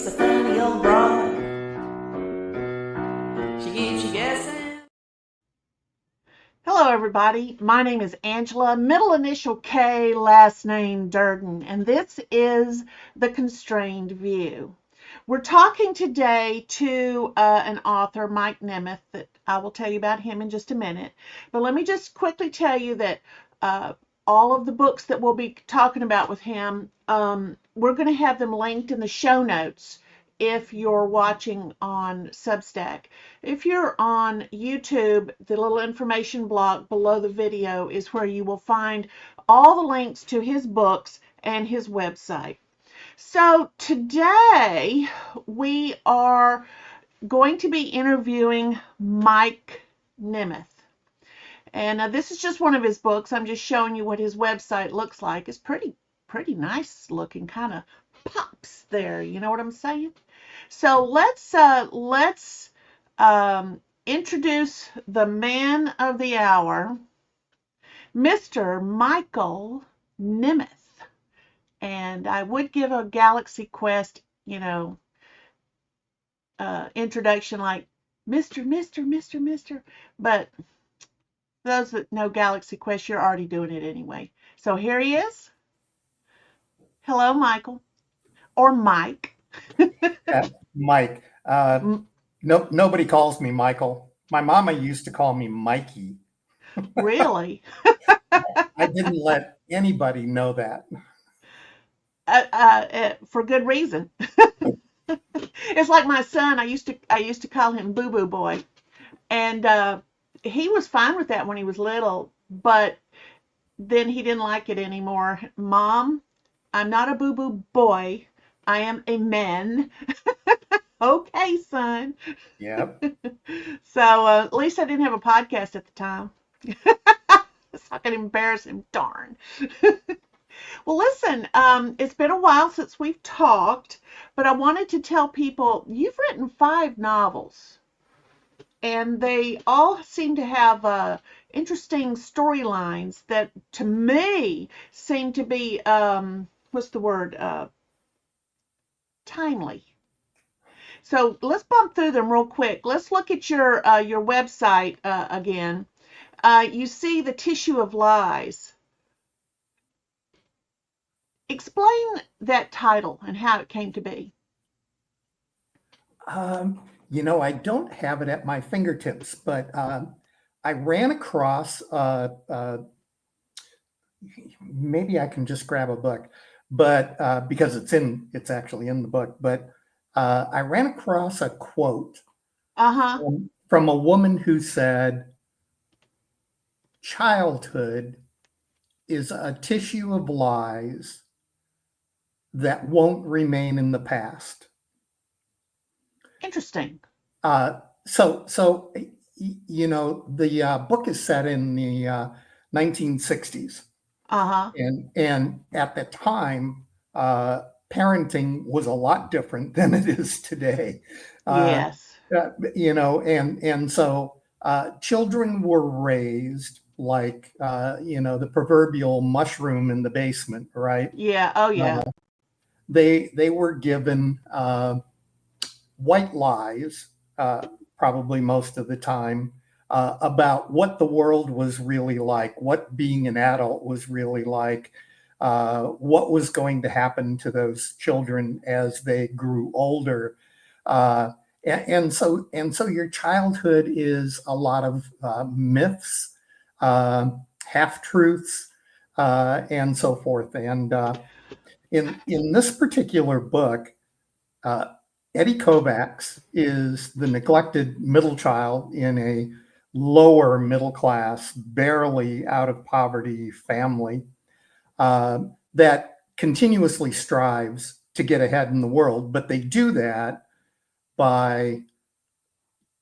She's a funny old broad. She keeps you guessing. Hello, everybody. My name is Angela, middle initial K, last name Durden, and this is The Constrained View. We're talking today to an author, Mike Nemeth, that I will tell you about him in just a minute. But let me just quickly tell you that all of the books that we'll be talking about with him, we're going to have them linked in the show notes if you're watching on Substack. If you're on YouTube, the little information block below the video is where you will find all the links to his books and his website. So today we are going to be interviewing Mike Nemeth. And this is just one of his books. I'm just showing you what his website looks like. It's pretty nice looking, kind of pops there. You know what I'm saying? So let's introduce the man of the hour, Mr. Michael Nemeth. And I would give a Galaxy Quest, introduction like Mr. But those that know Galaxy Quest, you're already doing it anyway. So here he is. Hello, Michael. Or Mike. Mike. Nobody calls me Michael. My mama used to call me Mikey. Really? I didn't let anybody know that. For good reason. It's like my son. I used to call him Boo Boo Boy, and he was fine with that when he was little. But then he didn't like it anymore. Mom, I'm not a Boo Boo Boy. I am a man. Okay, son. Yep. So at least I didn't have a podcast at the time. So I could embarrass him. Darn. Well, listen, it's been a while since we've talked, but I wanted to tell people you've written 5 novels, and they all seem to have interesting storylines that, to me, seem to be, what's the word, timely. So let's bump through them real quick. Let's look at your website again. You see The Tissue of Lies. Explain that title and how it came to be. I don't have it at my fingertips, but I ran across, maybe I can just grab a book, but because it's actually in the book, but I ran across a quote from a woman who said, "Childhood is a tissue of lies that won't remain in the past." Interesting. So the book is set in the 1960s. And at the time, parenting was a lot different than it is today. Yes. And so children were raised like, the proverbial mushroom in the basement, right? Yeah. Oh, yeah. They were given white lies, probably most of the time, about what the world was really like, what being an adult was really like, what was going to happen to those children as they grew older. And so your childhood is a lot of myths, half-truths, and so forth. And in this particular book, Eddie Kovacs is the neglected middle child in a lower middle class, barely out of poverty family that continuously strives to get ahead in the world. But they do that by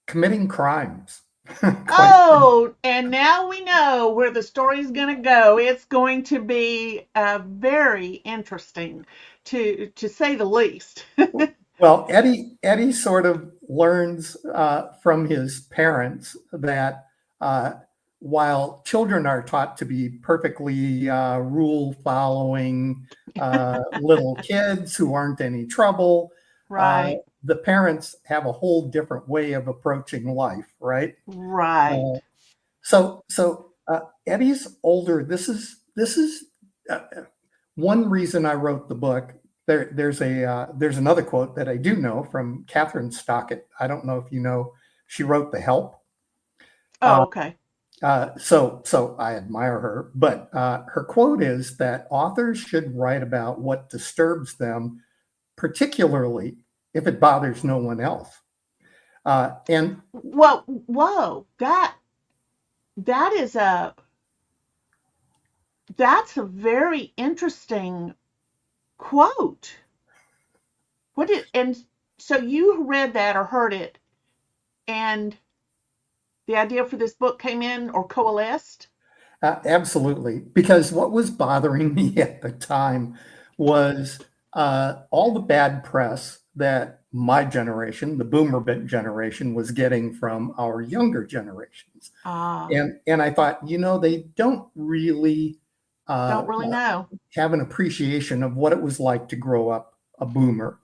committing crimes. Oh, and now we know where the story's going to go. It's going to be very interesting, to say the least. Well, Eddie sort of learns from his parents that while children are taught to be perfectly rule-following little kids who aren't any trouble, Right. the parents have a whole different way of approaching life, right? Right. Eddie's older. This is one reason I wrote the book. There's another quote that I do know from Catherine Stockett. I don't know if you know. She wrote The Help. Oh, okay. So I admire her, but her quote is that authors should write about what disturbs them, particularly if it bothers no one else. And Well, whoa, that is that's a very interesting quote. And so you read that or heard it, and the idea for this book came in or coalesced? Absolutely, because what was bothering me at the time was all the bad press that my generation, the boomer bit generation, was getting from our younger generations. Ah, And I thought, they don't really don't really know. have an appreciation of what it was like to grow up a boomer.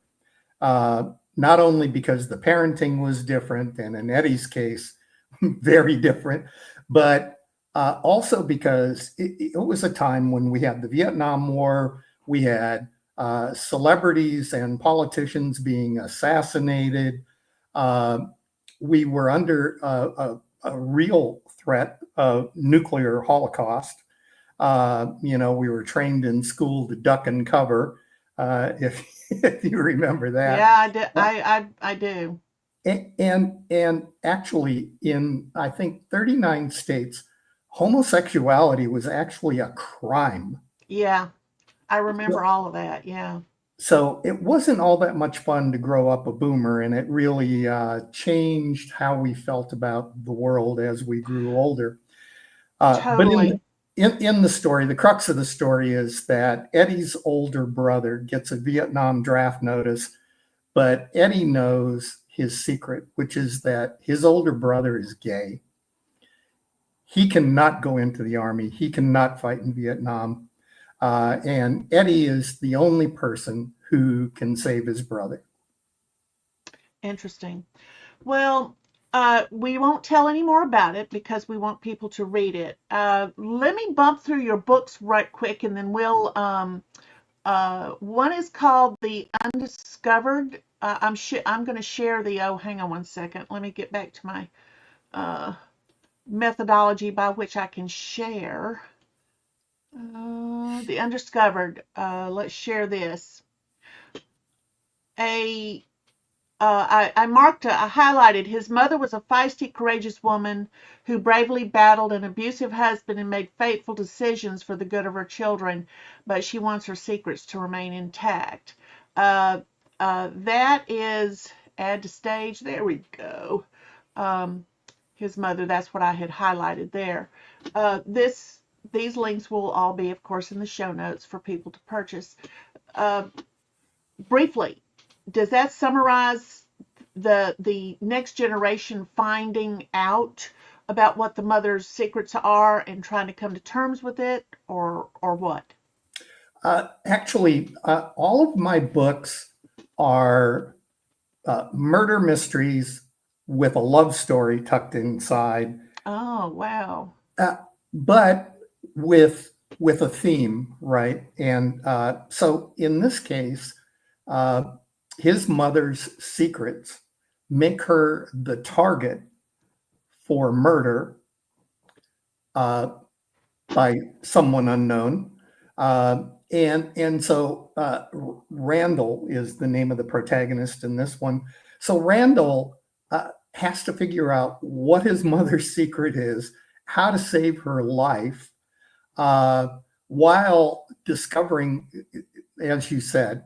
Not only because the parenting was different, and in Eddie's case, very different, but also because it was a time when we had the Vietnam War, we had celebrities and politicians being assassinated. We were under a real threat of nuclear holocaust. We were trained in school to duck and cover, if you remember that. Yeah, I do. I do. And actually, in I think 39 states, homosexuality was actually a crime. Yeah, I remember all of that. Yeah. So it wasn't all that much fun to grow up a boomer, and it really changed how we felt about the world as we grew older. But Totally. in the story, the crux of the story is that Eddie's older brother gets a Vietnam draft notice, but Eddie knows his secret, which is that his older brother is gay. He cannot go into the army. He cannot fight in Vietnam. And Eddie is the only person who can save his brother. Interesting. Well, we won't tell any more about it because we want people to read it. Let me bump through your books right quick, and then we'll. One is called The Undiscovered. I'm going to share the. Oh, hang on one second. Let me get back to my methodology by which I can share. The Undiscovered. Let's share this. I highlighted his mother was a feisty, courageous woman who bravely battled an abusive husband and made fateful decisions for the good of her children, but she wants her secrets to remain intact. That is, add to stage, there we go. His mother, that's what I had highlighted there. These links will all be, of course, in the show notes for people to purchase. Briefly, does that summarize the next generation finding out about what the mother's secrets are and trying to come to terms with it, or what? Actually, all of my books are murder mysteries with a love story tucked inside. Oh, wow. But with a theme, right? And so in this case, his mother's secrets make her the target for murder by someone unknown. And so Randall is the name of the protagonist in this one. So Randall has to figure out what his mother's secret is, how to save her life, while discovering, as you said,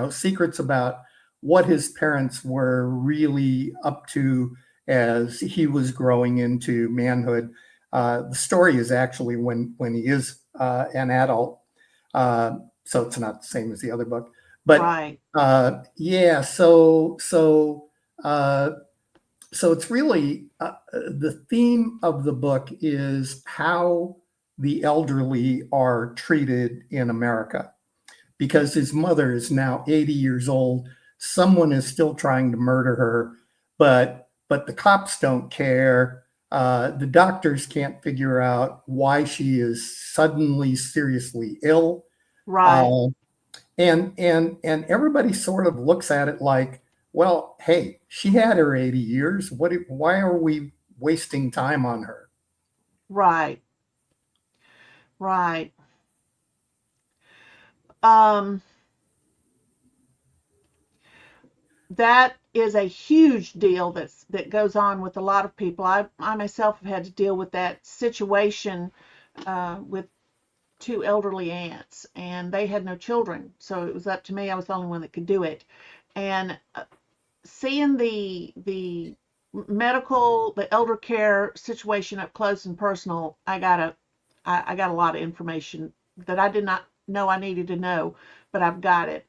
secrets about what his parents were really up to as he was growing into manhood. The story is actually when he is an adult, so it's not the same as the other book. But right. Yeah, so it's really the theme of the book is how the elderly are treated in America, because his mother is now 80 years old. someone is still trying to murder her, but the cops don't care. The doctors can't figure out why she is suddenly seriously ill. Right. And everybody sort of looks at it like, well, hey, she had her 80 years. Why are we wasting time on her? Right. Right. Um, that is a huge deal that goes on with a lot of people. I myself have had to deal with that situation with two elderly aunts, and they had no children, so it was up to me. I was the only one that could do it, and seeing the elder care situation up close and personal, I got a lot of information that I did not know I needed to know, but I've got it.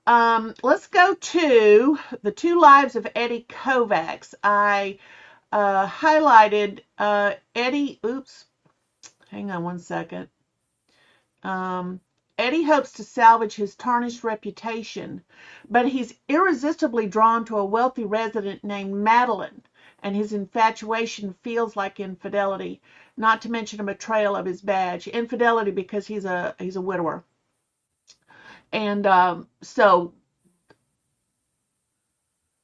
Let's go to the two lives of Eddie Kovacs. I highlighted Eddie. Oops, hang on one second. Eddie hopes to salvage his tarnished reputation, but he's irresistibly drawn to a wealthy resident named Madeline, and his infatuation feels like infidelity, not to mention a betrayal of his badge. Infidelity because he's a widower. And so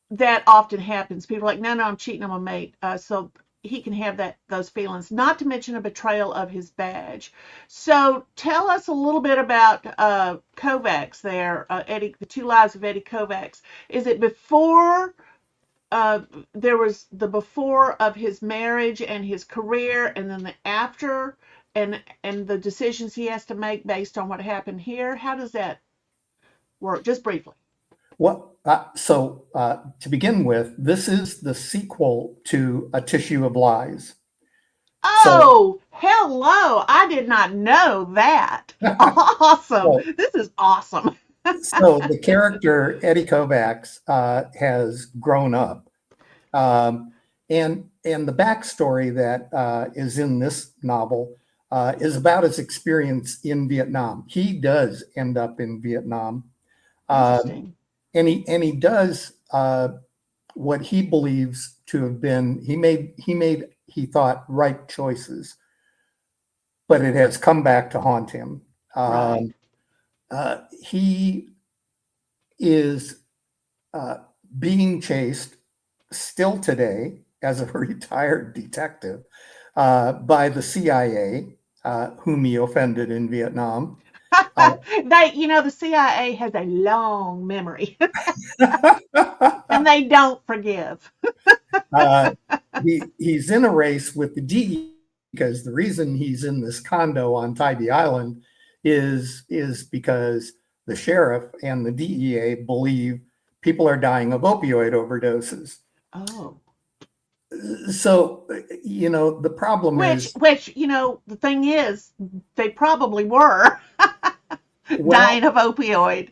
that often happens. People are like, no, I'm cheating on my mate. So he can have those feelings, not to mention a betrayal of his badge. So tell us a little bit about Kovacs there, Eddie, the two lives of Eddie Kovacs. Is it before there was the before of his marriage and his career, and then the after, and the decisions he has to make based on what happened here? How does that work? Just briefly. Well, to begin with, this is the sequel to A Tissue of Lies. Oh, hello. I did not know that. Awesome. So, This is awesome. so the character Eddie Kovacs has grown up. And the backstory that is in this novel is about his experience in Vietnam. He does end up in Vietnam. Interesting. And he does what he believes to have been, he thought, right choices, but it has come back to haunt him. Right. He is being chased still today as a retired detective by the CIA, whom he offended in Vietnam. The CIA has a long memory and they don't forgive. He's in a race with the DEA because the reason he's in this condo on Tybee Island is because the sheriff and the DEA believe people are dying of opioid overdoses. Oh. So, the problem is... Which, the thing is, they probably were dying of opioid.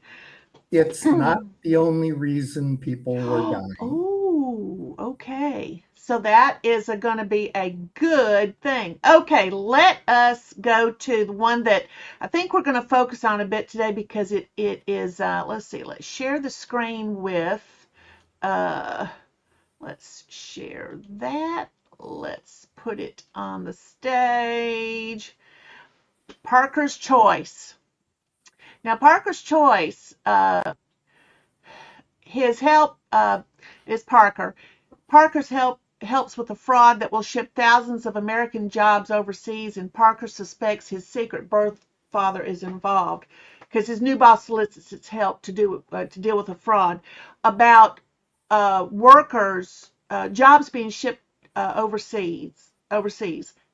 It's not the only reason people were dying. Oh, okay. So that is going to be a good thing. Okay, let us go to the one that I think we're going to focus on a bit today because it is, let's see, let's share the screen with, let's share that. Let's put it on the stage. Parker's Choice. Now, Parker's Choice, his help is Parker. Parker's help helps with a fraud that will ship thousands of American jobs overseas, and Parker suspects his secret birth father is involved because his new boss solicits his help to deal with a fraud about workers, jobs being shipped overseas.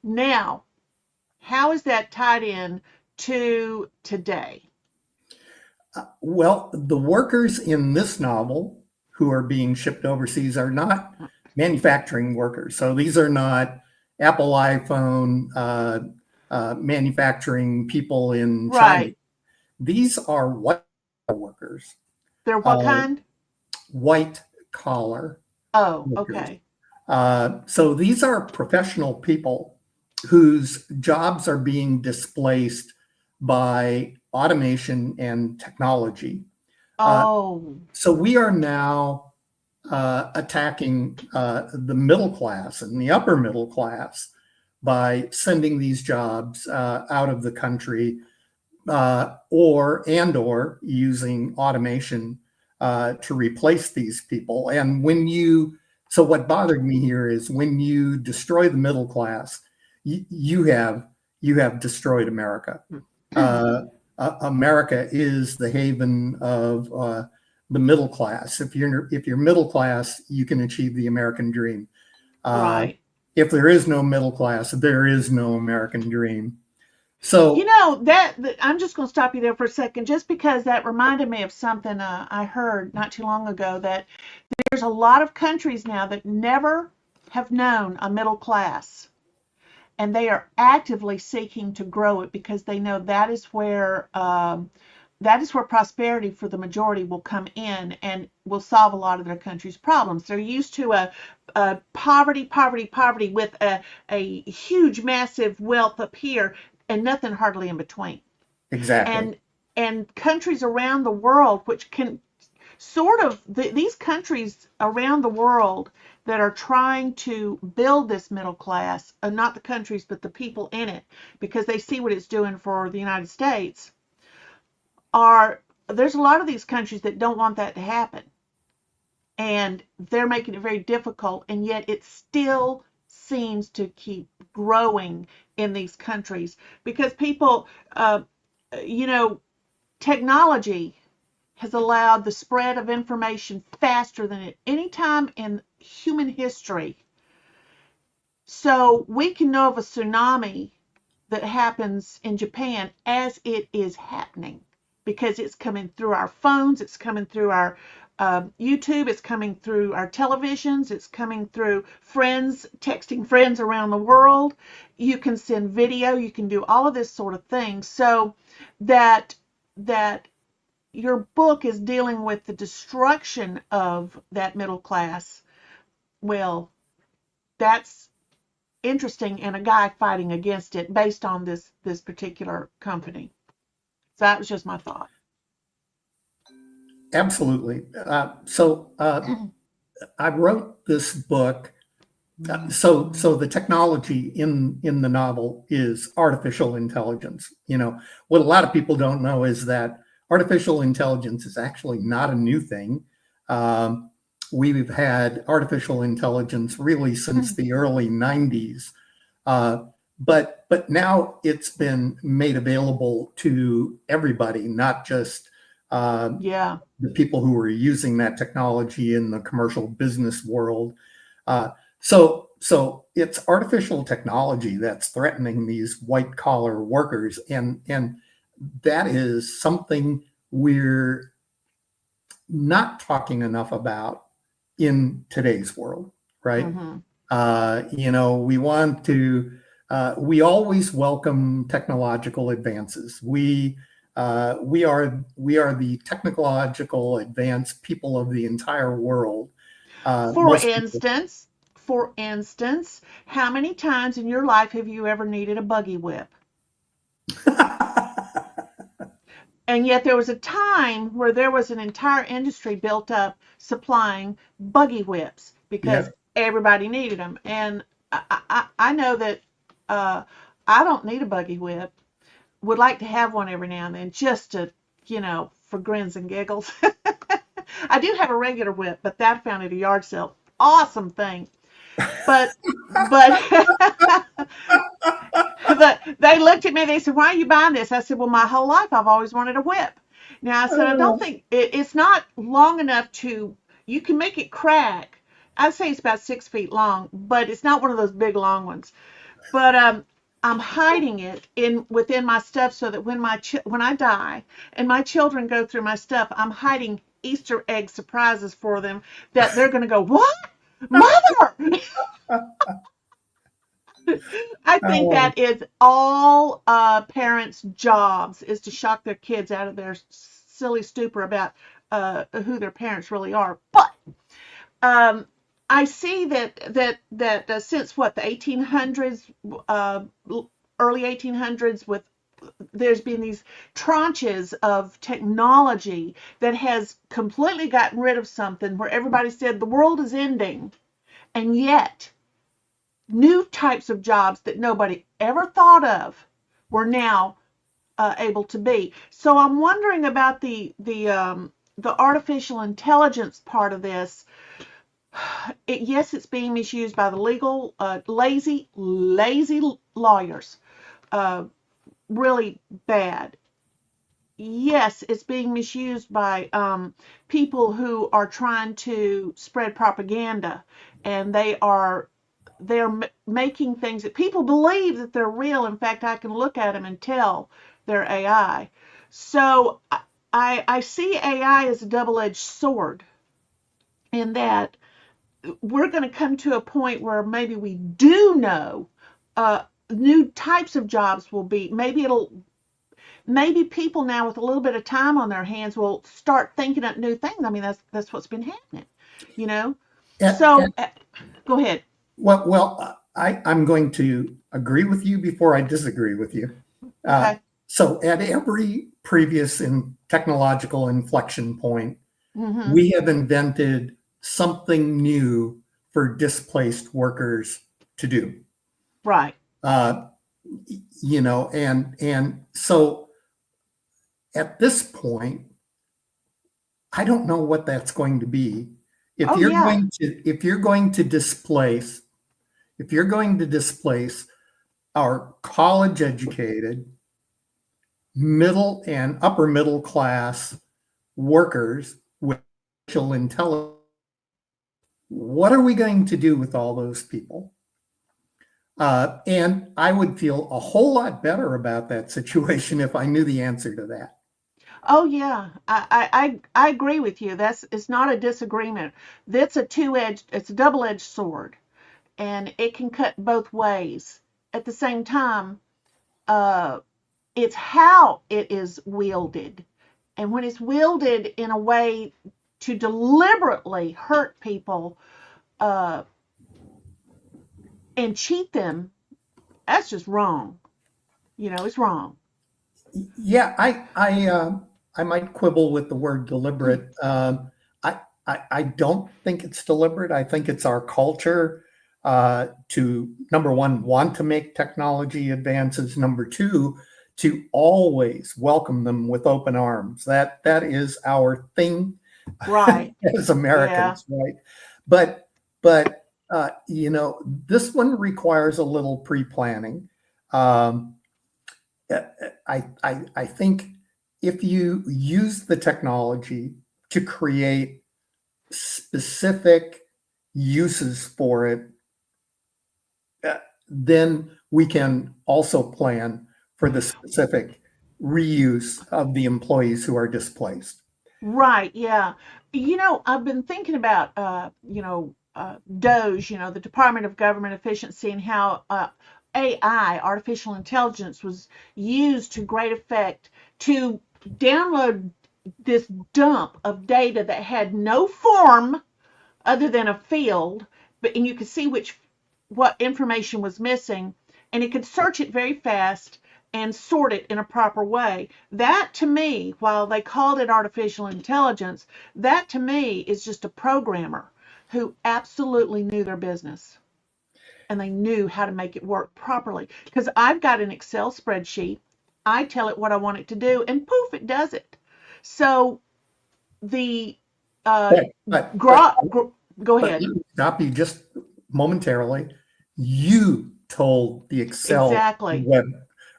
Now, how is that tied in to today? Well, the workers in this novel who are being shipped overseas are not manufacturing workers. So these are not Apple iPhone manufacturing people in China. Right. These are white workers. They're what kind? White collar. Oh, workers. okay. So these are professional people whose jobs are being displaced by automation and technology. Oh, So we are now attacking the middle class and the upper middle class by sending these jobs out of the country, or using automation to replace these people. And so what bothered me here is when you destroy the middle class, you have destroyed America. America is the haven of the middle class. If you're middle class, you can achieve the American dream. right. If there is no middle class, there is no American dream. So That I'm just going to stop you there for a second, just because that reminded me of something I heard not too long ago, that there's a lot of countries now that never have known a middle class, and they are actively seeking to grow it because they know that is where prosperity for the majority will come in and will solve a lot of their country's problems. They're used to a poverty with a huge, massive wealth up here and nothing hardly in between. exactly. And countries around the world, which can sort of these countries around the world that are trying to build this middle class, not the countries but the people in it, because they see what it's doing for the United States, there's a lot of these countries that don't want that to happen, and they're making it very difficult, and yet it still seems to keep growing in these countries because people, you know, technology has allowed the spread of information faster than at any time in human history. So we can know of a tsunami that happens in Japan as it is happening because it's coming through our phones, it's coming through our YouTube, it's coming through our televisions, it's coming through friends, texting friends around the world. You can send video, you can do all of this sort of thing. So that your book is dealing with the destruction of that middle class. Well, that's interesting, and a guy fighting against it based on this particular company. So that was just my thought. Absolutely. I wrote this book. So the technology in the novel is artificial intelligence. What a lot of people don't know is that artificial intelligence is actually not a new thing. We've had artificial intelligence really since the early 90s. But now it's been made available to everybody, not just Yeah. the people who are using that technology in the commercial business world. So it's artificial technology that's threatening these white collar workers, and that is something we're not talking enough about in today's world, right? We want to. We always welcome technological advances. We are the technological advanced people of the entire world. For instance, how many times in your life have you ever needed a buggy whip? And yet there was a time where there was an entire industry built up supplying buggy whips because everybody needed them. And I know that I don't need a buggy whip. Would like to have one every now and then just to, for grins and giggles. I do have a regular whip, but that I found at a yard sale. Awesome thing. But but they looked at me, they said, "Why are you buying this?" I said, "Well, my whole life I've always wanted a whip." Now I said, I don't think it's not long enough you can make it crack. I'd say it's about 6 feet long, but it's not one of those big long ones. But I'm hiding it within my stuff so that when I die and my children go through my stuff, I'm hiding Easter egg surprises for them that they're going to go, "What? Mother!" I think that is all parents' jobs, is to shock their kids out of their silly stupor about who their parents really are. But I see that since the 1800s, early 1800s, with there's been these tranches of technology that has completely gotten rid of something where everybody said the world is ending, and yet new types of jobs that nobody ever thought of were now able to be. So I'm wondering about the artificial intelligence part of this. Yes, it's being misused by the legal lazy lawyers. Really bad. Yes, it's being misused by people who are trying to spread propaganda, and they're making things that people believe that they're real. In fact, I can look at them and tell they're AI. So I see AI as a double-edged sword in that we're going to come to a point where maybe we do know new types of jobs will be. Maybe people now with a little bit of time on their hands will start thinking up new things. I mean, that's what's been happening, you know. So go ahead. I'm going to agree with you before I disagree with you. Okay. So at every previous technological inflection point, Mm-hmm. we have invented something new for displaced workers to do. Right. You know, and so at this point, I don't know what that's going to be. If Oh, you're yeah. going to displace our college educated, middle and upper middle class workers with artificial intelligence, what are we going to do with all those people? And I would feel a whole lot better about that situation if I knew the answer to that. Oh, yeah. I agree with you. It's not a disagreement. It's a double-edged sword, and it can cut both ways. At the same time, it's how it is wielded. And when it's wielded in a way to deliberately hurt people uh, and cheat them, that's just wrong. You know, it's wrong. Yeah, I might quibble with the word deliberate. I don't think it's deliberate. I think it's our culture to, number one, want to make technology advances. Number two, to always welcome them with open arms. That is our thing, Right. as Americans, yeah. Right? But you know, this one requires a little pre-planning. I think if you use the technology to create specific uses for it, then we can also plan for the specific reuse of the employees who are displaced. Right, yeah. You know, I've been thinking about, DOGE, the Department of Government Efficiency, and how AI, artificial intelligence, was used to great effect to download this dump of data that had no form other than a field, and you could see what information was missing, and it could search it very fast and sort it in a proper way. That to me, while they called it artificial intelligence, that to me is just a programmer who absolutely knew their business and they knew how to make it work properly. Because I've got an Excel spreadsheet, I tell it what I want it to do, and poof, it does it. So the go ahead. Let me stop you just momentarily. You told the Excel Exactly. web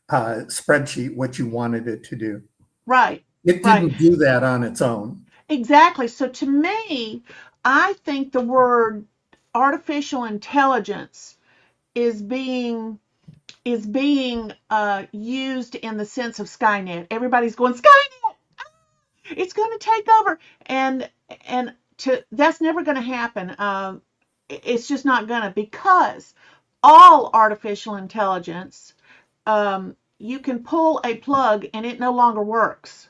spreadsheet what you wanted it to do. Right. It Right. didn't do that on its own. Exactly. So to me, I think the word artificial intelligence is being used in the sense of Skynet. Everybody's going, Skynet, it's going to take over, and that's never going to happen. It's just not going to, because all artificial intelligence, you can pull a plug and it no longer works.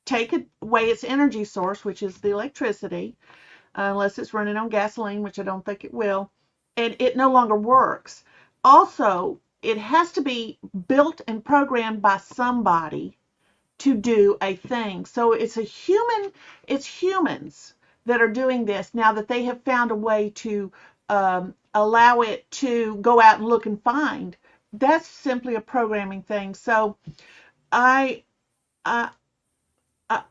Take away its energy source, which is the electricity, unless it's running on gasoline, which I don't think it will, and it no longer works. Also, it has to be built and programmed by somebody to do a thing. So it's humans that are doing this now that they have found a way to allow it to go out and look and find. That's simply a programming thing. So I I I,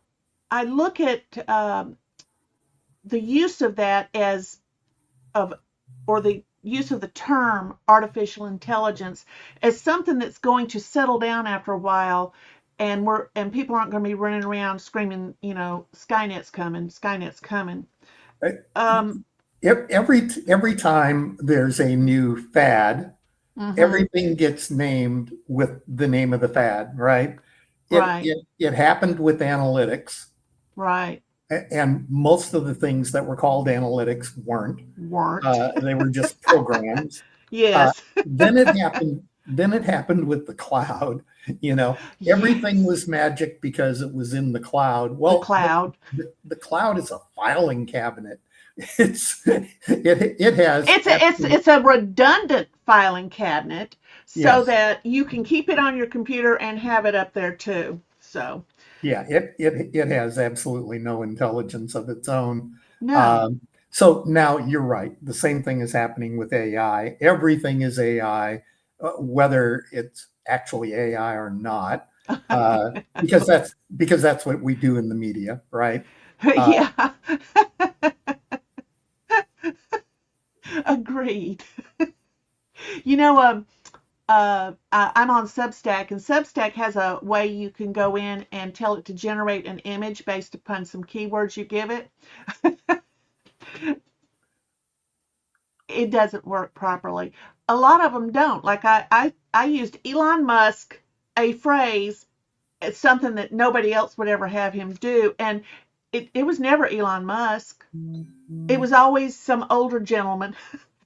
I look at the use of that as of or the use of the term artificial intelligence as something that's going to settle down after a while, and people aren't going to be running around screaming, Skynet's coming, Skynet's coming. Um, Every time there's a new fad, everything gets named with the name of the fad, right? Right. It happened with analytics, Right. and most of the things that were called analytics weren't. Weren't. They were just programs. Yes. Then it happened. Then it happened with the cloud. Everything Yes. was magic because it was in the cloud. The Well, cloud. the cloud is a filing cabinet. It has It's a redundant filing cabinet so Yes. that you can keep it on your computer and have it up there too. So Yeah, it has absolutely no intelligence of its own. no. So now you're right. The same thing is happening with AI. Everything is AI, whether it's actually AI or not, because that's what we do in the media, right? Yeah. Agreed. You know, I'm on Substack, and Substack has a way you can go in and tell it to generate an image based upon some keywords you give it. It doesn't work properly. A lot of them don't. Like I used Elon Musk, a phrase, it's something that nobody else would ever have him do, and it was never Elon Musk. It was always some older gentleman,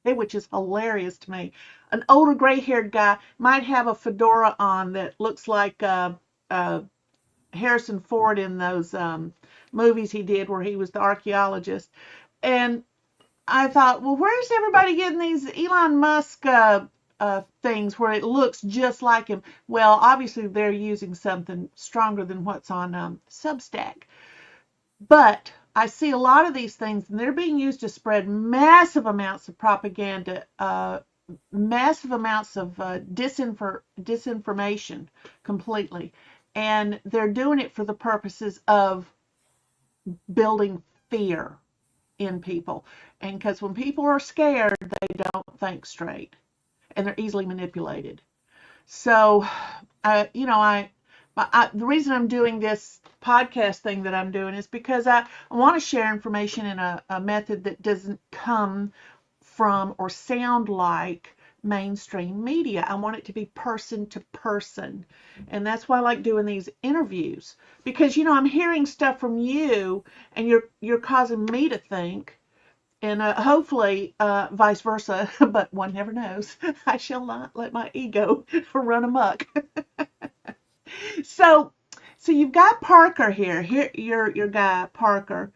which is hilarious to me. An older gray-haired guy might have a fedora on that looks like Harrison Ford in those movies he did where he was the archaeologist. And I thought, well, where's everybody getting these Elon Musk things where it looks just like him? Well, obviously they're using something stronger than what's on Substack. But I see a lot of these things, and they're being used to spread massive amounts of propaganda, massive amounts of disinformation completely. And they're doing it for the purposes of building fear in people. And because when people are scared, they don't think straight and they're easily manipulated. So, the reason I'm doing this podcast thing that I'm doing is because I want to share information in a method that doesn't come from or sound like mainstream media. I want it to be person to person. And that's why I like doing these interviews, because I'm hearing stuff from you and you're causing me to think, and hopefully vice versa, but one never knows. I shall not let my ego run amok. So you've got Parker here. Your guy Parker.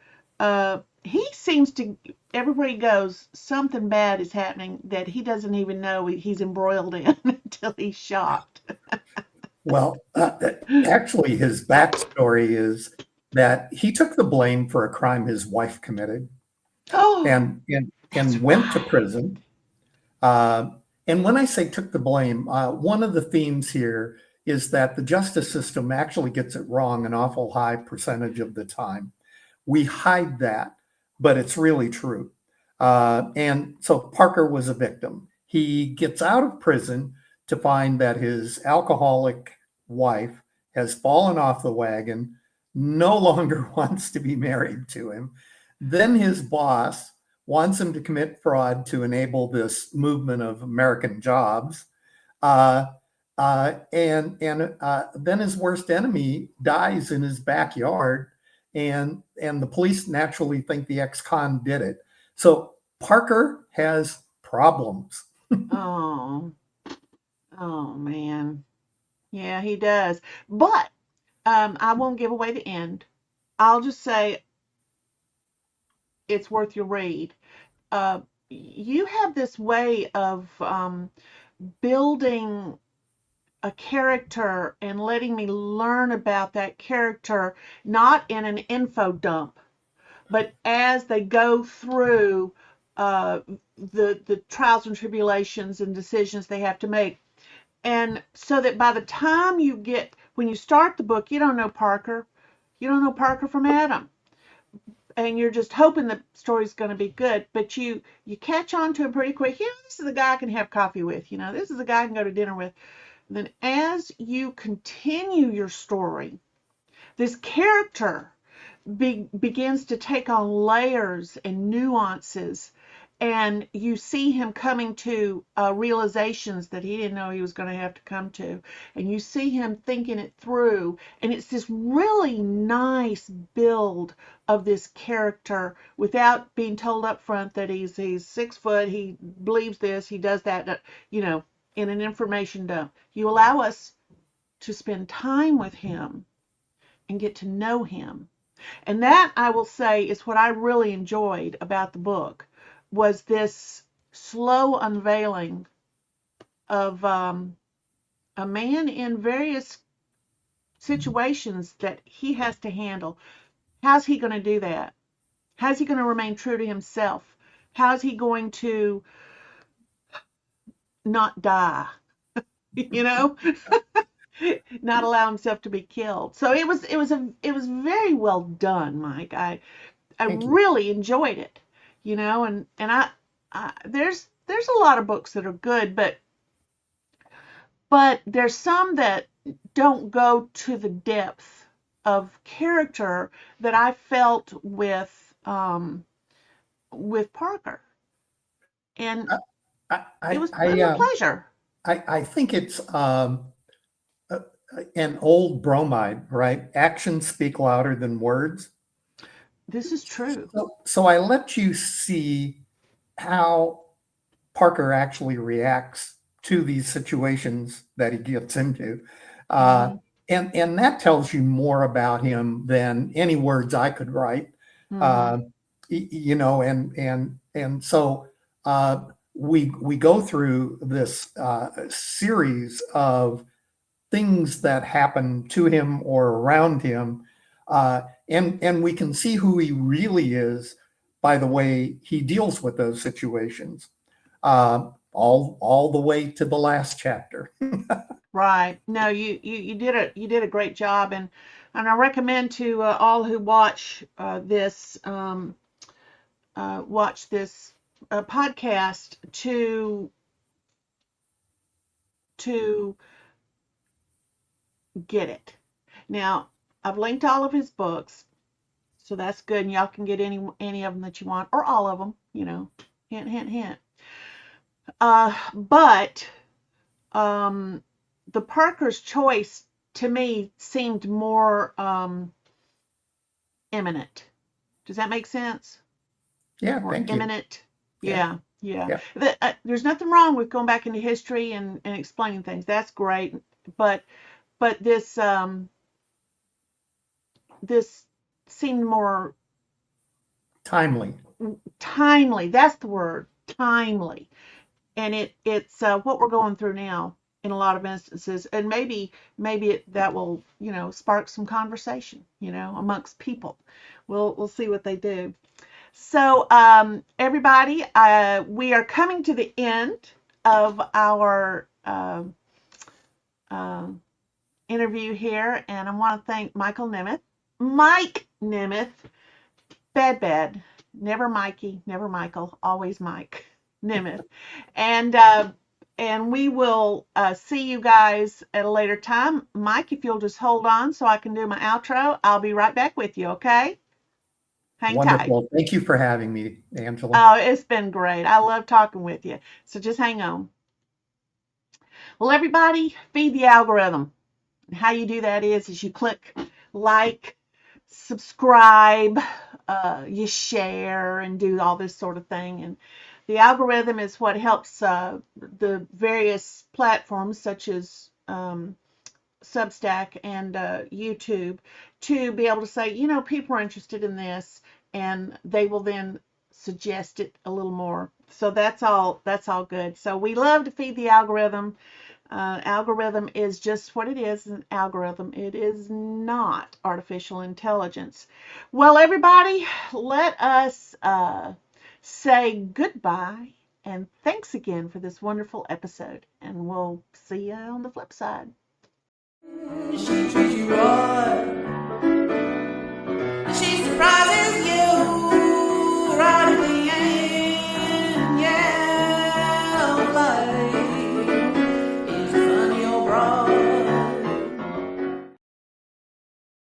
He seems to, everywhere he goes, something bad is happening that he doesn't even know he's embroiled in until he's shocked. Well, actually, his backstory is that he took the blame for a crime his wife committed, Oh, and went to prison. And when I say took the blame, one of the themes here is that the justice system actually gets it wrong an awful high percentage of the time. We hide that, but it's really true. And so Parker was a victim. He gets out of prison to find that his alcoholic wife has fallen off the wagon, no longer wants to be married to him. Then his boss wants him to commit fraud to enable this movement of American jobs. And then his worst enemy dies in his backyard, and the police naturally think the ex-con did it. So Parker has problems. oh, man. Yeah, he does. But I won't give away the end. I'll just say it's worth your read. You have this way of building a character and letting me learn about that character, not in an info dump, but as they go through the trials and tribulations and decisions they have to make. And so that by the time when you start the book, you don't know Parker. You don't know Parker from Adam. And you're just hoping the story's going to be good, but you catch on to him pretty quick. This is a guy I can have coffee with. This is a guy I can go to dinner with. And then as you continue your story, this character begins to take on layers and nuances, and you see him coming to realizations that he didn't know he was going to have to come to, and you see him thinking it through, and it's this really nice build of this character without being told up front that he's 6 foot, he believes this, he does that, in an information dump. You allow us to spend time with him and get to know him. And that, I will say, is what I really enjoyed about the book, was this slow unveiling of a man in various situations that he has to handle. How's he going to do that? How's he going to remain true to himself? How's he going to not die? Not allow himself to be killed. So it was very well done, Mike. I Thank you. really enjoyed it, and I there's a lot of books that are good, but there's some that don't go to the depth of character that I felt with Parker, and it was a real pleasure. I think it's an old bromide, right? Actions speak louder than words. This is true. So I let you see how Parker actually reacts to these situations that he gets into. And that tells you more about him than any words I could write. And so we go through this series of things that happen to him or around him, and we can see who he really is by the way he deals with those situations, all the way to the last chapter. Right. No, you did a great job, and I recommend to all who watch this podcast to get it. Now, I've linked all of his books, so that's good, and y'all can get any of them that you want, or all of them. Hint, hint, hint. But the Parker's choice to me seemed more imminent. Does that make sense? Yeah, More thank you. imminent. Yeah. There's nothing wrong with going back into history and explaining things. That's great. But this seemed more timely. That's the word, timely. And it's what we're going through now in a lot of instances, and maybe that will spark some conversation amongst people. We'll see what they do. So everybody, we are coming to the end of our interview here, and I want to thank Mike Nemeth, bad, never Mikey, never Michael, always Mike Nemeth, and we will see you guys at a later time. Mike, if you'll just hold on so I can do my outro, I'll be right back with you, okay? Hang Wonderful. tight. Thank you for having me, Angela. Oh, it's been great. I love talking with you. So just hang on. Well, everybody, feed the algorithm. And how you do that is you click like, subscribe, you share, and do all this sort of thing. And the algorithm is what helps the various platforms such as Substack and YouTube to be able to say, people are interested in this, and they will then suggest it a little more. So that's all good. So we love to feed the algorithm. Algorithm is just what it is, an algorithm. It is not artificial intelligence. Well, everybody, let us say goodbye and thanks again for this wonderful episode. And we'll see you on the flip side. She treats you right.